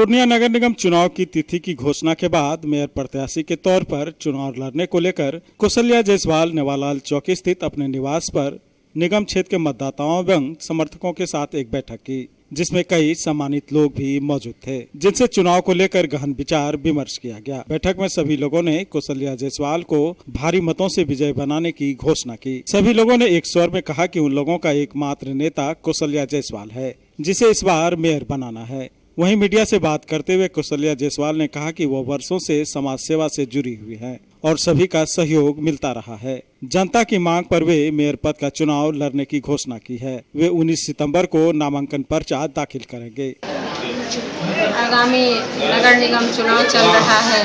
पूर्णिया नगर निगम चुनाव की तिथि की घोषणा के बाद मेयर प्रत्याशी के तौर पर चुनाव लड़ने को लेकर कौशल्या जायसवाल नेवालाल चौकी स्थित अपने निवास पर निगम क्षेत्र के मतदाताओं एवं समर्थकों के साथ एक बैठक की, जिसमें कई सम्मानित लोग भी मौजूद थे, जिनसे चुनाव को लेकर गहन विचार विमर्श किया गया। बैठक में सभी लोगों ने कौशल्या जायसवाल को भारी मतों से विजय बनाने की घोषणा की। सभी लोगों ने एक स्वर में कहा कि उन लोगों का एकमात्र नेता कौशल्या जायसवाल है, जिसे इस बार मेयर बनाना है। वहीं मीडिया से बात करते हुए कौशल्या जायसवाल ने कहा कि वो वर्षों से समाज सेवा से जुड़ी हुई हैं और सभी का सहयोग मिलता रहा है। जनता की मांग पर वे मेयर पद का चुनाव लड़ने की घोषणा की है। वे 19 सितंबर को नामांकन पर्चा दाखिल करेंगे। आगामी नगर निगम चुनाव चल रहा है,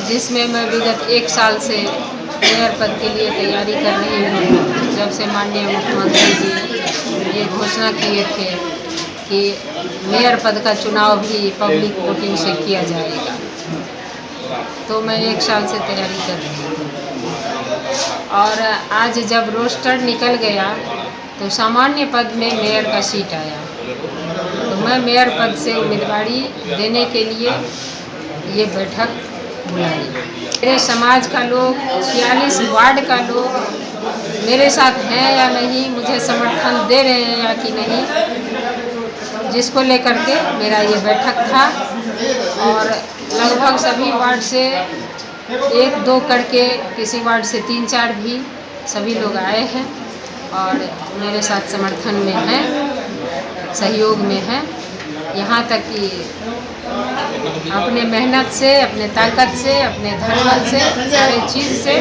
जिसमें मैं विगत 1 साल से मेयर पद के लिए तैयारी कर रही हूँ। जब से माननीय मुख्यमंत्री जी ये घोषणा किए थे कि मेयर पद का चुनाव भी पब्लिक वोटिंग से किया जाएगा, तो मैं 1 साल से तैयारी कर रही हूँ। और आज जब रोस्टर निकल गया तो सामान्य पद में मेयर का सीट आया, तो मैं मेयर पद से उम्मीदवारी देने के लिए ये बैठक बुलाई। मेरे समाज का लोग, 46 वार्ड का लोग मेरे साथ हैं या नहीं, मुझे समर्थन दे रहे हैं या कि नहीं, जिसको लेकर के मेरा ये बैठक था। और लगभग सभी वार्ड से 1-2 करके, किसी वार्ड से 3-4 भी सभी लोग आए हैं और मेरे साथ समर्थन में हैं, सहयोग में हैं। यहाँ तक कि अपने मेहनत से, अपने ताकत से, अपने धर्म से, सारे चीज़ से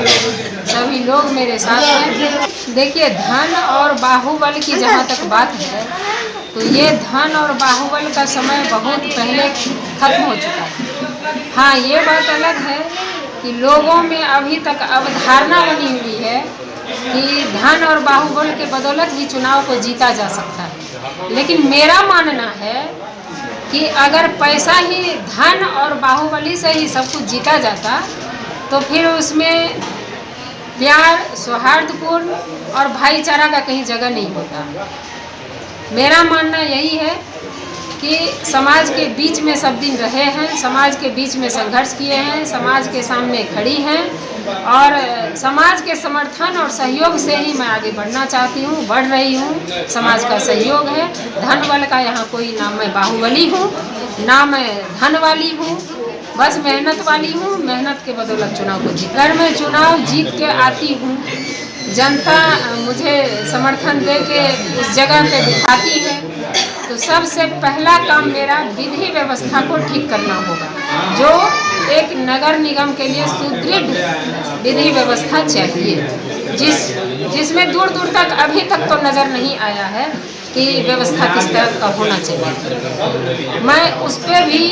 सभी लोग मेरे साथ हैं। देखिए, धन और बाहुबल की जहाँ तक बात है, तो ये धन और बाहुबल का समय बहुत पहले खत्म हो चुका है। हाँ, ये बात अलग है कि लोगों में अभी तक अवधारणा बनी हुई है कि धन और बाहुबल के बदौलत ही चुनाव को जीता जा सकता है। लेकिन मेरा मानना है कि अगर पैसा ही, धन और बाहुबली से ही सब कुछ जीता जाता, तो फिर उसमें प्यार, सौहार्दपूर्ण और भाईचारा का कहीं जगह नहीं होता। मेरा मानना यही है कि समाज के बीच में सब दिन रहे हैं, समाज के बीच में संघर्ष किए हैं, समाज के सामने खड़ी हैं और समाज के समर्थन और सहयोग से ही मैं आगे बढ़ना चाहती हूँ, बढ़ रही हूँ। समाज का सहयोग है। धन बल का यहाँ कोई ना मैं बाहुबली हूँ, ना मैं धन वाली हूँ, बस मेहनत वाली हूँ। मेहनत के बदौलत चुनाव को जीत, अगर मैं चुनाव जीत के आती हूँ, जनता मुझे समर्थन दे के उस जगह पे बिठाती है, तो सबसे पहला काम मेरा विधि व्यवस्था को ठीक करना होगा। जो एक नगर निगम के लिए सुदृढ़ विधि व्यवस्था चाहिए, जिसमें दूर दूर तक अभी तक तो नज़र नहीं आया है कि व्यवस्था किस तरह का होना चाहिए। मैं उस पर भी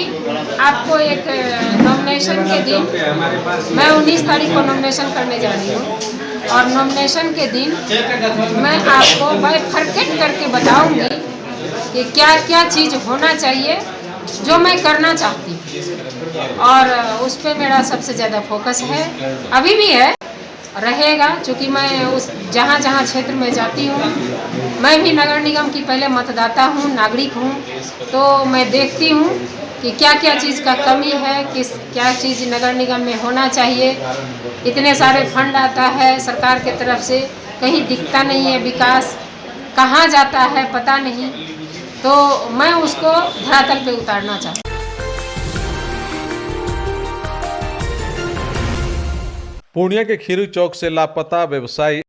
आपको एक नॉमिनेशन के दिन, मैं 19 तारीख को नॉमिनेशन करने जा रही हूँ और नॉमिनेशन के दिन मैं आपको बाइफरकेट करके बताऊंगी कि क्या क्या चीज़ होना चाहिए जो मैं करना चाहती हूँ, और उस पर मेरा सबसे ज़्यादा फोकस है, अभी भी है, रहेगा। क्योंकि मैं उस जहाँ जहाँ क्षेत्र में जाती हूँ, मैं भी नगर निगम की पहले मतदाता हूँ, नागरिक हूँ, तो मैं देखती हूँ कि क्या क्या चीज़ का कमी है, क्या चीज़ नगर निगम में होना चाहिए। इतने सारे फंड आता है सरकार के तरफ से, कहीं दिखता नहीं है विकास, कहाँ जाता है पता नहीं, तो मैं उसको धरातल पे उतारना चाहती हूँ। पूर्णिया के खीरू चौक से लापता व्यवसायी